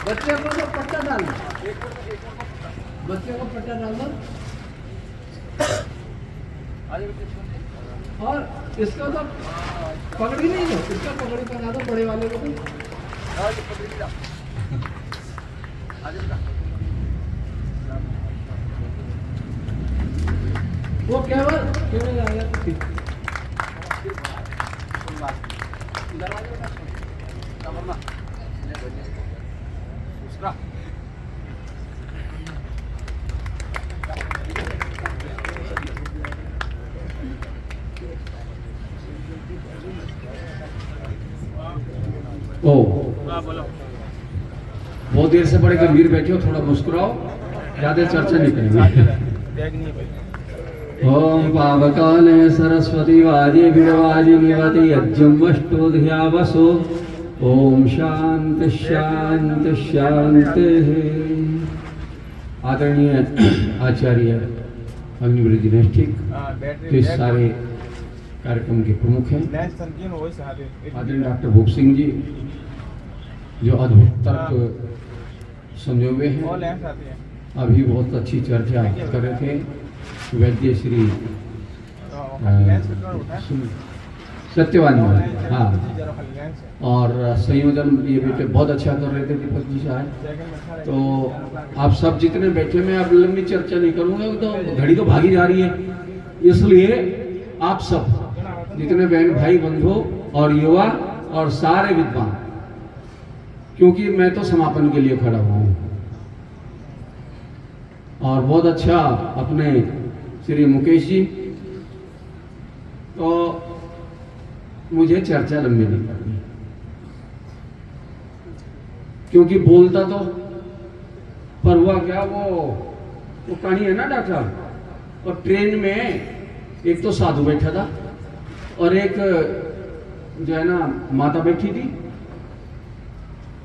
बच्चे को तो पट्टा डालना, बच्चे को पट्टा डालना। और इसका तो पगड़ी नहीं है, इसका पगड़ी पहना दो बड़े वाले को। वो केवल केवल आ गया उसका ओ बहुत देर से बड़े गंभीर बैठे हो, थोड़ा मुस्कुराओ, ज्यादा चर्चा नहीं करेंगे। ओम पावकाले सरस्वती वाजे विरवाजे निवति यज्ञमष्टोध्या वसो। ओम शांति शांति शांति। आदरणीय आचार्य अग्निवीर दिनेश ठीक तो इस सारे कार्यक्रम के प्रमुख हैं। आदरणीय डॉक्टर भूप सिंह जी जो अद्भुत तर्क समझे हुए हैं, अभी बहुत अच्छी चर्चा कर रहे थे। वैद्य श्री सत्यवान हाँ, और संयोजन ये बेटे बहुत अच्छा कर रहे थे दीपक जी साहब। तो आप सब जितने बैठे, मैं अब लंबी चर्चा नहीं करूँगा, तो घड़ी तो भागी जा रही है, इसलिए आप सब जितने बहन भाई बंधु और युवा और सारे विद्वान, क्योंकि मैं तो समापन के लिए खड़ा हुआ हूँ और बहुत अच्छा अपने श्री मुकेश जी, तो मुझे चर्चा लंबी नहीं करनी, क्योंकि बोलता तो पर हुआ क्या, वो कहानी है ना डॉक्टर। और ट्रेन में एक तो साधु बैठा था और एक जो है ना माता बैठी थी,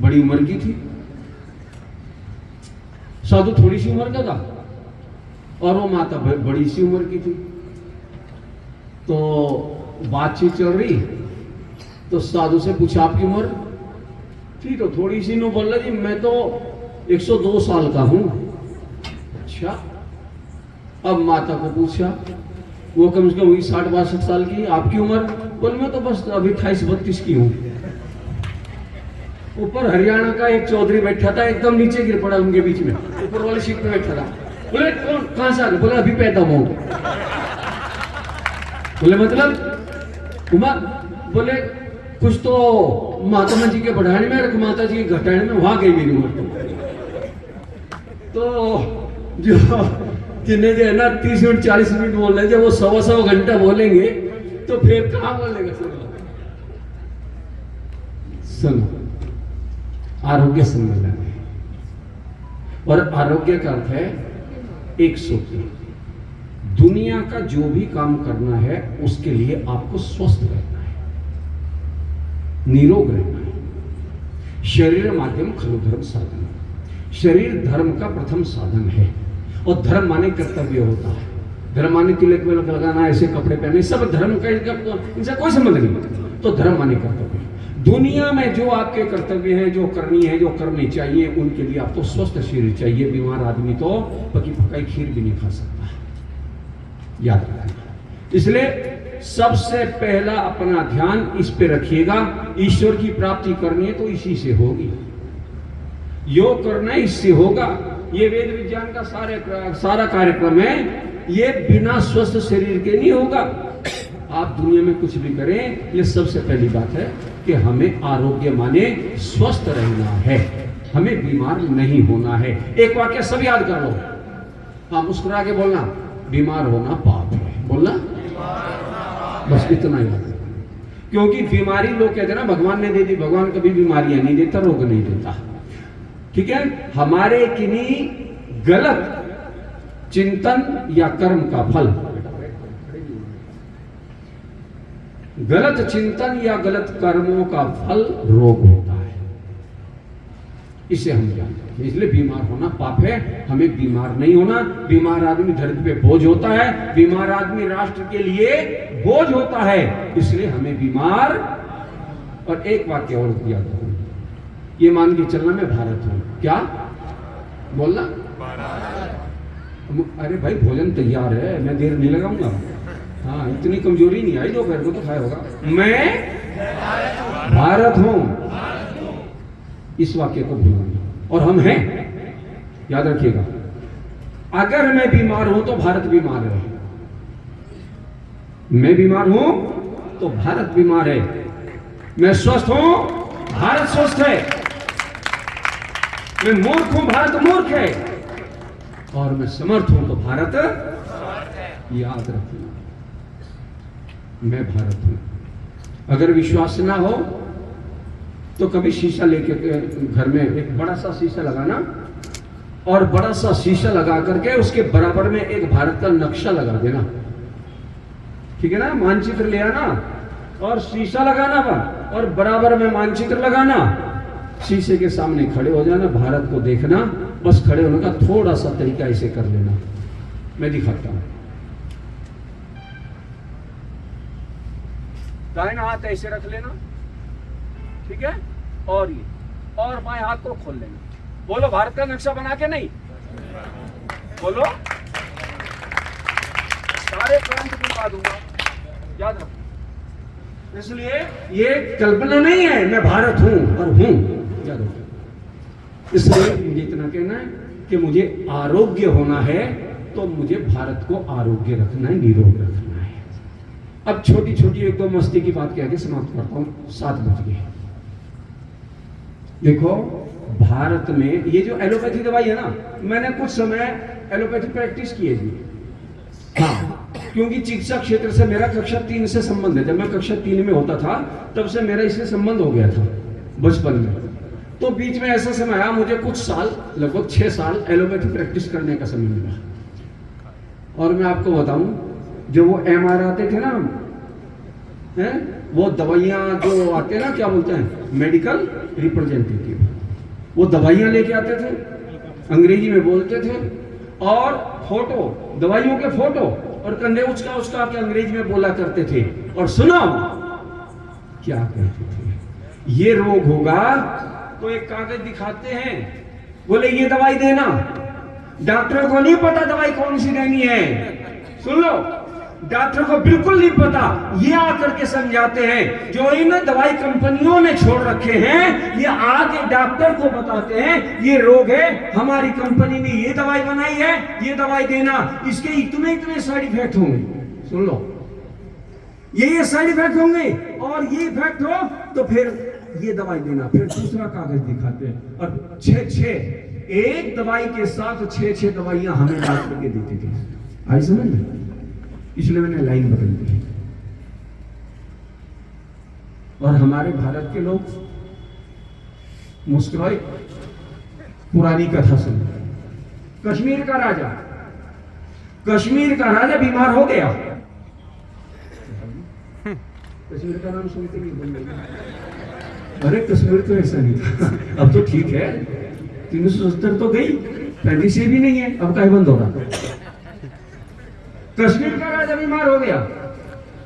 बड़ी उम्र की थी। साधु थोड़ी सी उम्र का था और वो माता बड़ी सी उम्र की थी। तो बातचीत चल रही, तो साधु से पूछा आपकी उम्र थी, तो थोड़ी सी नो बोल रहा जी मैं तो 102 साल का हूं। अच्छा, अब माता को पूछा, वो कम से कम हुई 60-62 साल की, आपकी उम्र? बोल मैं तो बस अभी 28-32 की हूँ। ऊपर हरियाणा का एक चौधरी बैठा था, एकदम नीचे गिर पड़ा उनके बीच में, ऊपर वाली सीट पे बैठा था। बोले कौन, कहां से आ गए? बोले अभी पैदा हुआ। बोले मतलब उमा? बोले कुछ तो महात्मा जी के बढ़ाने में और माता जी के घटाने में वहां गई मेरी उम्र। तो जो जिन्हें जो है ना 30 मिनट 40 मिनट बोल रहे थे, वो 100 घंटा बोलेंगे, तो फिर कहां बोलेगा? सुनो, आरोग्य सम्मेलन है और आरोग्य का अर्थ है 103। दुनिया का जो भी काम करना है उसके लिए आपको स्वस्थ रहना है, निरोग रहना है। शरीर माध्यम खलु धर्म साधन, शरीर धर्म का प्रथम साधन है। और धर्म माने कर्तव्य होता है, धर्म माने तिलक में लगाना, ऐसे कपड़े पहने, सब धर्म का इनसे कोई संबंध नहीं। तो धर्म माने कर्तव्य। दुनिया में जो आपके कर्तव्य हैं, जो करनी है, जो करनी चाहिए, उनके लिए आपको स्वस्थ शरीर चाहिए। बीमार आदमी तो पकी पकाई खीर भी नहीं खा सकता, याद रखना। इसलिए सबसे पहला अपना ध्यान इस पे रखिएगा। ईश्वर की प्राप्ति करनी है तो इसी से होगी, योग करना है इससे होगा। ये वेद विज्ञान का सारा कार्यक्रम है, ये बिना स्वस्थ शरीर के नहीं होगा। आप दुनिया में कुछ भी करें, ये सबसे पहली बात है कि हमें आरोग्य माने स्वस्थ रहना है, हमें बीमार नहीं होना है। एक वाक्य सब याद कर लो, हाँ मुस्कुरा के बोलना, बीमार होना पाप है। बोलना बस इतना याद, क्योंकि बीमारी लोग कहते हैं ना भगवान ने दे दी, भगवान कभी बीमारियां नहीं देता, रोग नहीं देता। ठीक है, हमारे किन्हीं गलत चिंतन या कर्म का फल, गलत चिंतन या गलत कर्मों का फल रोग होता है, इसे हम जानते हैं। इसलिए बीमार होना पाप है, हमें बीमार नहीं होना। बीमार आदमी धरती पे बोझ होता है, बीमार आदमी राष्ट्र के लिए बोझ होता है, इसलिए हमें बीमार और एक वाक्य और याद रखो, ये मान के चलना मैं भारत हूं। क्या बोलना? अरे भाई भोजन तैयार है, मैं देर नहीं लगाऊंगा। हाँ, इतनी कमजोरी नहीं आई, दोपहर को तो खाया होगा। मैं भारत हूं, इस वाक्य को भूलना नहीं। और हम हैं, याद रखिएगा। अगर मैं बीमार हूं तो भारत बीमार है, मैं बीमार हूं तो भारत बीमार है, मैं स्वस्थ हूं भारत स्वस्थ है, मैं मूर्ख हूं भारत मूर्ख है, और मैं समर्थ हूं तो भारत याद रखना, मैं भारत हूं। अगर विश्वास ना हो तो कभी शीशा लेके घर में एक बड़ा सा शीशा लगाना, और बड़ा सा शीशा लगा करके उसके बराबर में एक भारत का नक्शा लगा देना, ठीक है ना? मानचित्र ले आना और शीशा लगाना और बराबर में मानचित्र लगाना, शीशे के सामने खड़े हो जाना, भारत को देखना, बस खड़े होने का थोड़ा सा तरीका इसे कर लेना। मैं दिखाता हूं। दाहिना हाथ ऐसे रख लेना, ठीक है, और ये, और बाएं हाथ को खोल लेना। बोलो भारत का नक्शा बना के नहीं, बोलो। सारे तुरंत दिखा दूंगा, याद रखो। इसलिए ये कल्पना नहीं है, मैं भारत हूं और हूं, याद रखो। इसलिए मुझे इतना कहना है कि मुझे आरोग्य होना है तो मुझे भारत को आरोग्य रखना है, निरोग रखना है। अब छोटी छोटी एक दो मस्ती की बात कह के समाप्त करता हूं, 7 बज गए। देखो भारत में ये जो एलोपैथी दवाई है ना, मैंने कुछ समय एलोपैथी प्रैक्टिस की है जी। हाँ, क्योंकि चिकित्सा क्षेत्र से मेरा कक्षा 3 से संबंध है। जब मैं कक्षा 3 में होता था तब से मेरा इससे संबंध हो गया था बचपन में। तो बीच में ऐसा समय आया, मुझे कुछ साल, लगभग 6 साल एलोपैथी प्रैक्टिस करने का समय मिला। और मैं आपको बताऊं, जो वो MR आते थे ना, वो दवाइयां जो आते हैं ना, क्या बोलते हैं, मेडिकल रिप्रेजेंटेटिव, वो दवाइयां लेके आते थे, अंग्रेजी में बोलते थे, और फोटो, दवाइयों के फोटो, और कंधे उचका उचका के अंग्रेजी में बोला करते थे। और सुनो क्या कहते थे, ये रोग होगा तो एक कागज दिखाते हैं, बोले ये दवाई देना। डॉक्टर को नहीं पता दवाई कौन सी देनी है, सुन लो, डॉक्टर को बिल्कुल नहीं पता। ये आकर के समझाते हैं, जो इन दवाई कंपनियों ने छोड़ रखे हैं, ये आके डॉक्टर को बताते हैं ये रोग है, हमारी कंपनी ने ये दवाई बनाई है, ये दवाई देना, इसके इतने इतने साइड इफेक्ट होंगे। सुन लो, ये साइड इफेक्ट होंगे, और ये इफेक्ट हो तो फिर ये दवाई देना। फिर दूसरा कागज दिखाते हैं, और 6 एक दवाई के साथ 6 दवाइयां हमें डॉक्टर के देते थे। आई समझ में? इसलिए मैंने लाइन बदल दी। और हमारे भारत के लोग मुस्कुराए, पुरानी कथा सुन। कश्मीर का राजा बीमार हो गया। कश्मीर का नाम सुनते नहीं बन गया। अरे कश्मीर तो ऐसा नहीं था, अब तो ठीक है, 370 तो गई, 35 भी नहीं है, अब का बंद होगा। कश्मीर का राजा बीमार हो गया।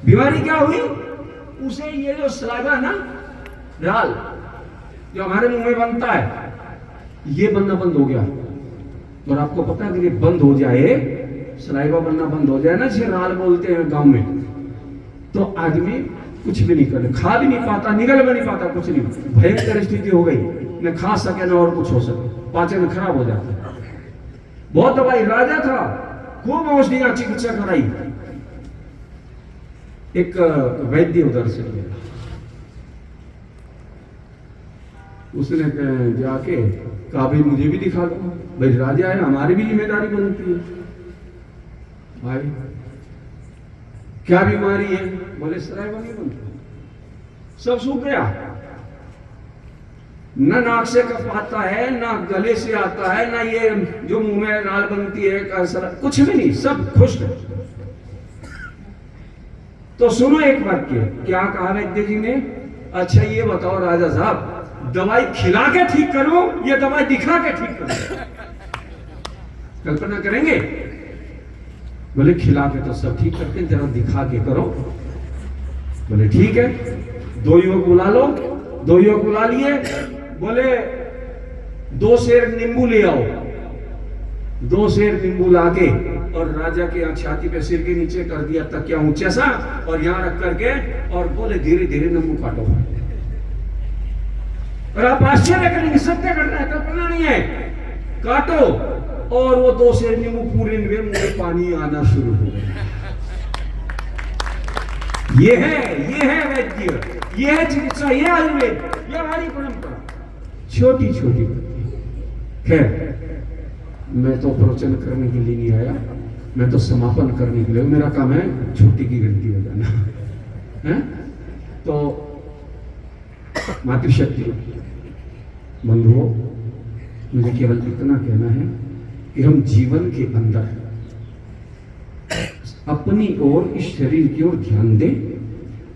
बीमारी क्या हुई, उसे ये जो सलाइवा है ना, लाल जो हमारे मुंह में बनता है, ये बनना बंद हो गया। और आपको पता है कि ये बंद हो जाए, सलाइवा बनना बंद हो जाए ना, जिसे लाल बोलते हैं गांव में, तो आदमी कुछ भी नहीं करे, खा भी नहीं पाता, निगल भी नहीं पाता, कुछ नहीं, भयंकर स्थिति हो गई, न खा सके न और कुछ हो सके, पाचन खराब हो जाता। बहुत दवाई, राजा था, खूब औषधियां चिकित्सा कराई। एक वैद्य उधर से गया, उसने जाके कहा भाई मुझे भी दिखा दो, भाई राजा है, हमारी भी जिम्मेदारी बनती है। भाई क्या बीमारी है, बोले सलाइवा नहीं बनता, सब सूख गया, न नाक से कफ आता है, ना गले से आता है, ना ये जो मुंह में नाल बनती है, कुछ भी नहीं, सब खुश्क है। तो सुनो एक वाक्य, क्या कहा वैद्य जी ने, अच्छा ये बताओ राजा साहब, दवाई खिला के ठीक करूं या दवाई दिखा के ठीक करूं? कल्पना करेंगे, बोले खिला के तो सब ठीक करते हैं, जरा दिखा के करो। बोले ठीक है, दो युवक बुला लो, दो युवक बुला लिए, बोले 2 सेर नींबू ले आओ। 2 सेर नींबू लाके और राजा के छाती पे सिर के नीचे कर दिया तकिया ऊंचा सा और यहाँ रख करके और बोले धीरे धीरे नींबू काटो। और आप आश्चर्य करेंगे, सत्य करना है, कल्पना नहीं है। काटो और वो 2 सेर नींबू पूरे में मुझे पानी आना शुरू हो गया। ये है वैद्य, ये है चिकित्सा, ये आयुर्वेद, ये हमारी परंपरा। छोटी छोटी बातें। खैर, मैं तो प्रवचन करने के लिए नहीं आया, मैं तो समापन करने के लिए, मेरा काम है छुट्टी की घंटी बजाना है। तो मातृशक्ति बंधुओं, मुझे केवल इतना कहना है कि हम जीवन के अंदर अपनी ओर, इस शरीर की ओर ध्यान दें।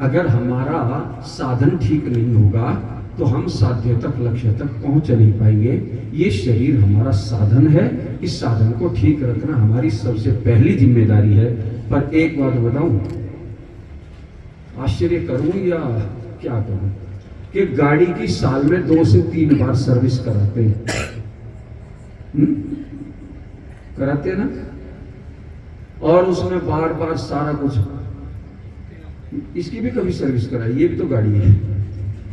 अगर हमारा साधन ठीक नहीं होगा तो हम साध्य तक, लक्ष्य तक पहुंच नहीं पाएंगे। ये शरीर हमारा साधन है, इस साधन को ठीक रखना हमारी सबसे पहली जिम्मेदारी है। पर एक बात बताऊं, आश्चर्य करूं या क्या करूं, कि गाड़ी की साल में 2 से 3 बार सर्विस कराते हैं। कराते ना, और उसमें बार बार सारा कुछ। इसकी भी कभी सर्विस कराई, ये भी तो गाड़ी है,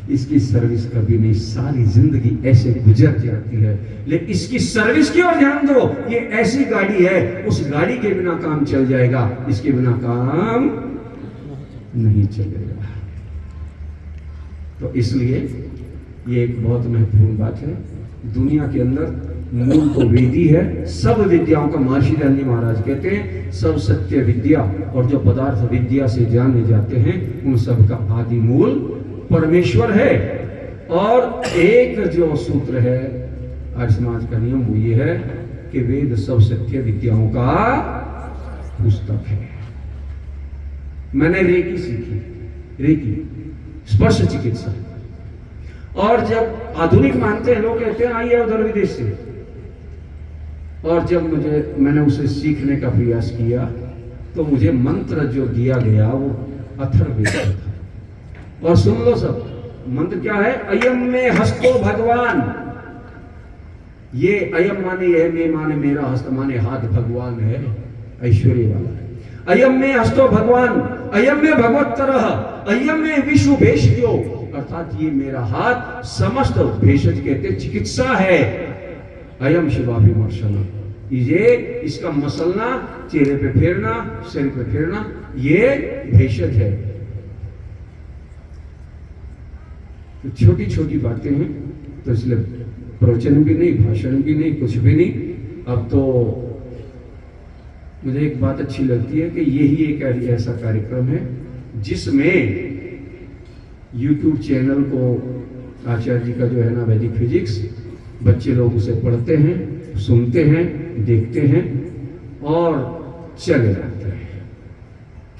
इसकी सर्विस कभी नहीं। सारी जिंदगी ऐसे गुजर जाती है, लेकिन इसकी सर्विस की ओर ध्यान दो। ये ऐसी गाड़ी है, उस गाड़ी के बिना काम चल जाएगा, इसके बिना काम नहीं चलेगा। तो इसलिए ये एक बहुत महत्वपूर्ण बात है। दुनिया के अंदर मूल तो वेद ही है। सब विद्याओं का महर्षि दयानंद जी महाराज कहते हैं, सब सत्य विद्या और जो पदार्थ विद्या से जाने जाते हैं, उन सब का आदि मूल परमेश्वर है। और एक जो सूत्र है आर्य समाज का नियम, वो ये है कि वेद सब सत्य विद्याओं का पुस्तक है। मैंने रेकी सीखी, रेकी स्पर्श चिकित्सा, और जब आधुनिक मानते हैं लोग, कहते हैं आइए उधर विदेश से, और जब मैंने उसे सीखने का प्रयास किया तो मुझे मंत्र जो दिया गया वो अथर्ववेद था। और सुन लो सब, मंत्र क्या है? अयम में हस्तो भगवान। ये अयम माने यह, में माने मेरा, हस्त माने हाथ, भगवान है ऐश्वर्य वाला है। अयम में हस्तो भगवान, अयम में भगवत्तरः, अयम में विश्व भेषजो, अर्थात ये मेरा हाथ समस्त, भेषज कहते चिकित्सा है। अयम शिवाभिमर्शना, ये इसका मसलना, चेहरे पे फेरना, शरीर पे फेरना, ये भेषज है। तो छोटी छोटी बातें हैं, तो इसलिए प्रवचन भी नहीं, भाषण भी नहीं, कुछ भी नहीं। अब तो मुझे एक बात अच्छी लगती है कि यही एक ऐसा कार्यक्रम है जिसमें YouTube चैनल को आचार्य जी का जो है ना वैदिक फिजिक्स, बच्चे लोग उसे पढ़ते हैं, सुनते हैं, देखते हैं और चले जाते हैं।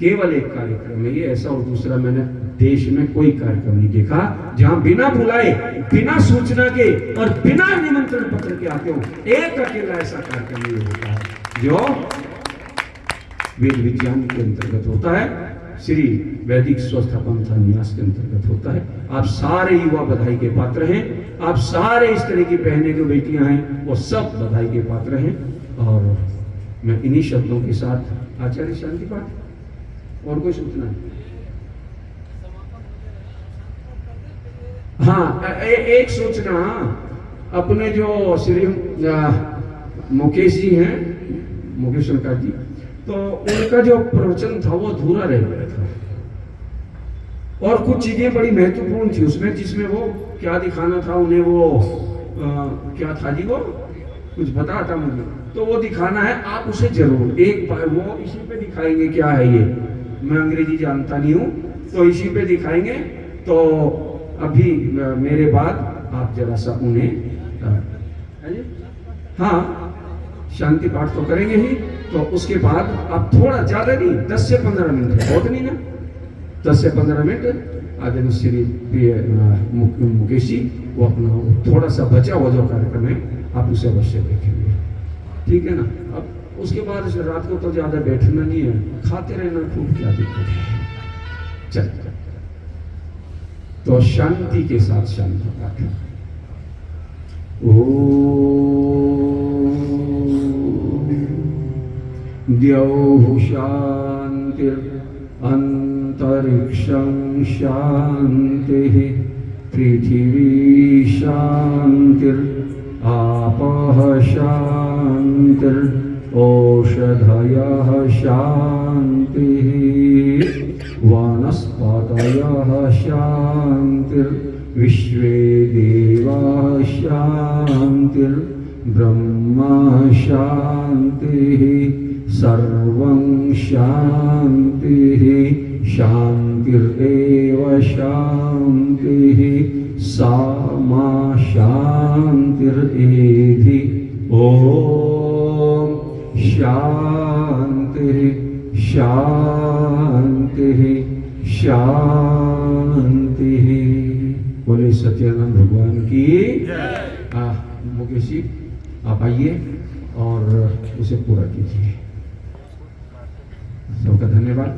केवल एक कार्यक्रम है ये ऐसा, और दूसरा मैंने देश में कोई कार्यक्रम नहीं देखा जहां बिना बुलाए, बिना सूचना के और बिना निमंत्रण पत्र के आते हो। एक अकेला ऐसा कार्यक्रम ये होता है जो वेद विज्ञान के अंतर्गत होता है, श्री वैदिक स्वस्थ पंथा न्यास के अंतर्गत होता है। आप सारे युवा बधाई के पात्र हैं, आप सारे इस तरह की बहनें जो बेटियां हैं वो सब बधाई के पात्र हैं। और मैं इन्हीं शब्दों के साथ आचार्य शांति पाठ, और कोई सूचना है? हाँ, एक सूचना, अपने जो श्री मुकेश जी हैं, मुकेश सरकार जी, तो उनका जो प्रवचन था वो अधूरा रह गया था, और कुछ चीजें बड़ी महत्वपूर्ण थी उसमें, जिसमें वो क्या दिखाना था उन्हें, वो क्या था जी, वो कुछ बता था मुझे, तो वो दिखाना है। आप उसे जरूर एक बार, वो इसी पे दिखाएंगे, क्या है ये, मैं अंग्रेजी जानता नहीं हूँ, तो इसी पे दिखाएंगे। तो अभी मेरे बाद आप जरा सा उन्हें, हाँ शांति पाठ तो करेंगे ही, तो उसके बाद आप थोड़ा ज्यादा नहीं, 10 से 15 मिनट है, बहुत नहीं ना, 10 से 15 मिनट आदरणीय श्री मुकेश जी वो अपना थोड़ा सा बचा हुआ जो कार्यक्रम है आप उसे अवश्य देखेंगे, ठीक है ना। अब उसके बाद रात को तो ज्यादा बैठना नहीं है, खाते रहना खूब, क्या दिक्कत है। चल तो शांति के साथ शांत होता था। ओ द्यौः शांतिर अंतरिक्षं शांतिः पृथिवी शांतिर आपः शांतिर ओषधयः शांतिः वनस्पतयः शांतिर विश्वे देवाः शांतिर ब्रह्मा शांतिः सर्वं शांतिः शांतिरेव शांतिः सा मा शांतिरेधि। ओम शांतिः शांतिः शांतिः। बोले सत्यानंद भगवान की। मुकेश जी आप आइए और उसे पूरा कीजिए। सबका धन्यवाद।